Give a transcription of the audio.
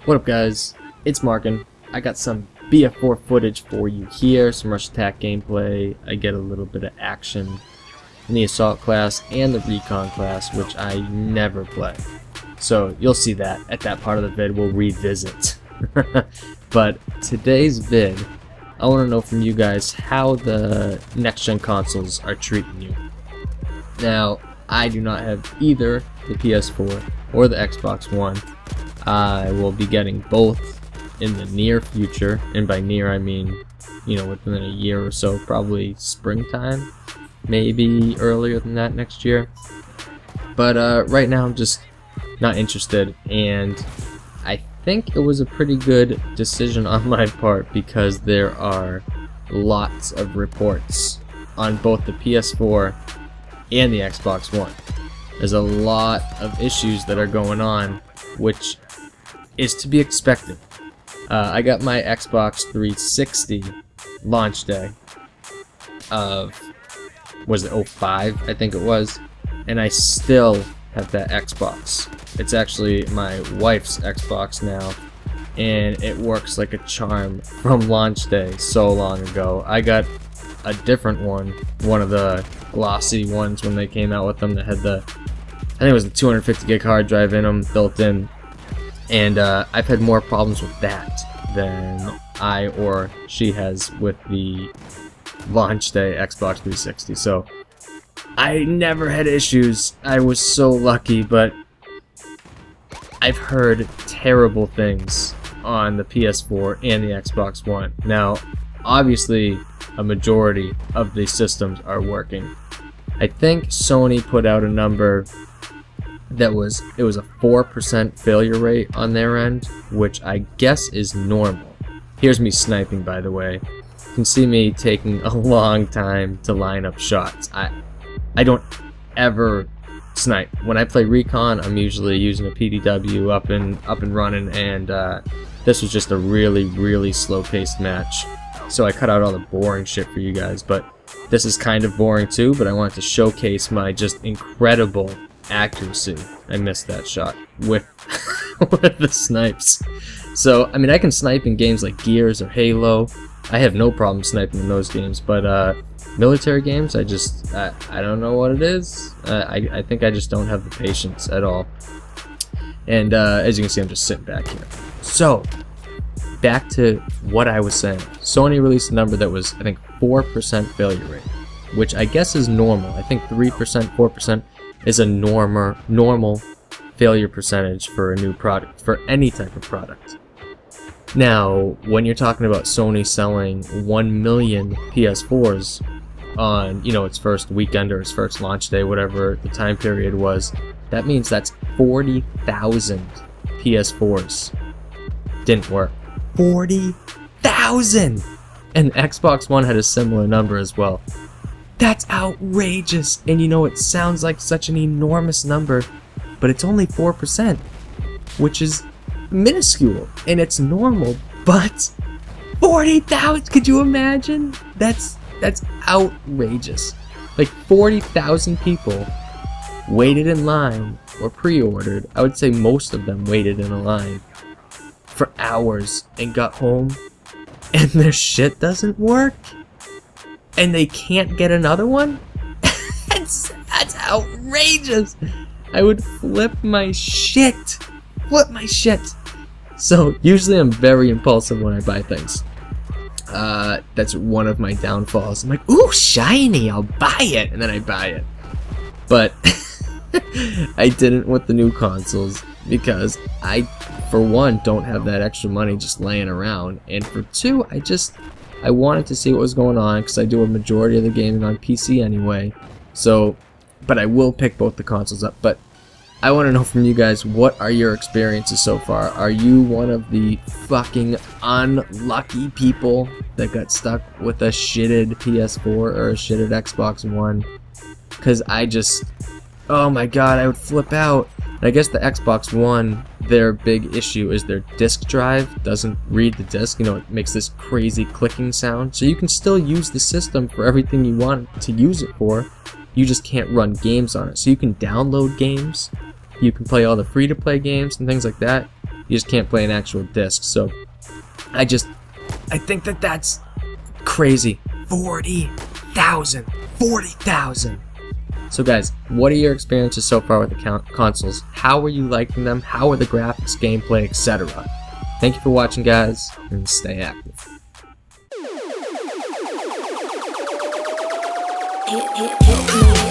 What up, guys? It's Markin. I got some BF4 footage for you here, some rush attack gameplay. I get a little bit of action in the assault class and the recon class, which I never play. So you'll see that at that part of the vid we'll revisit. But today's vid, I want to know from you guys how the next-gen consoles are treating you. Now, I do not have either the PS4 or the Xbox One. I will be getting both in the near future, and by near I mean, within a year or so, probably springtime, maybe earlier than that next year. But right now I'm just not interested, and I think it was a pretty good decision on my part because there are lots of reports on both the PS4 and the Xbox One. There's a lot of issues that are going on, which is to be expected. I got my Xbox 360 launch day of, was it 05? I think it was, and I still have that Xbox. It's actually my wife's Xbox now, and it works like a charm from launch day so long ago. I got a different one of the glossy ones when they came out with them that had the, I think it was the 250 gig hard drive in them built in, and I've had more problems with that than I or she has with the launch day Xbox 360. So I never had issues. I was so lucky, but I've heard terrible things on the PS4 and the Xbox One. Now, obviously, a majority of these systems are working. I think Sony put out a number that it was a 4% failure rate on their end, which I guess is normal. Here's me sniping, by the way. You can see me taking a long time to line up shots. I don't ever snipe. When I play recon, I'm usually using a PDW up and running, and this was just a really slow-paced match. So I cut out all the boring shit for you guys, but this is kind of boring too, but I wanted to showcase my just incredible accuracy. I missed that shot with with the snipes. So I mean, I can snipe in games like Gears or Halo. I have no problem sniping in those games, but military games, I don't know what it is. I think I just don't have the patience at all. And as you can see, I'm just sitting back here. So back to what I was saying. Sony released a number that was, I think, 4% failure rate, which I guess is normal. I think 3%, 4% is a normal failure percentage for a new product, for any type of product. Now, when you're talking about Sony selling 1 million PS4s on, its first weekend or its first launch day, whatever the time period was, that means that's 40,000 PS4s didn't work. 40,000! And Xbox One had a similar number as well. That's outrageous! And it sounds like such an enormous number, but it's only 4%, which is minuscule, and it's normal, but 40,000, could you imagine? That's outrageous. Like 40,000 people waited in line or pre-ordered. I would say most of them waited in a line for hours and got home and their shit doesn't work and they can't get another one. that's outrageous. I would flip my shit. So usually I'm very impulsive when I buy things. That's one of my downfalls. I'm like, ooh, shiny, I'll buy it, and then I buy it. But I didn't with the new consoles because I, for one, don't have that extra money just laying around, and for two, I wanted to see what was going on because I do a majority of the gaming on PC anyway. So, but I will pick both the consoles up. But I want to know from you guys, what are your experiences so far? Are you one of the fucking unlucky people that got stuck with a shitted PS4 or a shitted Xbox One? Because oh my god, I would flip out. And I guess the Xbox One, their big issue is their disk drive doesn't read the disk. It makes this crazy clicking sound. So you can still use the system for everything you want to use it for. You just can't run games on it. So you can download games. You can play all the free-to-play games and things like that. You just can't play an actual disc. So I think that that's crazy. 40,000. 40,000. So guys, what are your experiences so far with the consoles? How are you liking them? How are the graphics, gameplay, etc.? Thank you for watching, guys, and stay active. Hitmakers.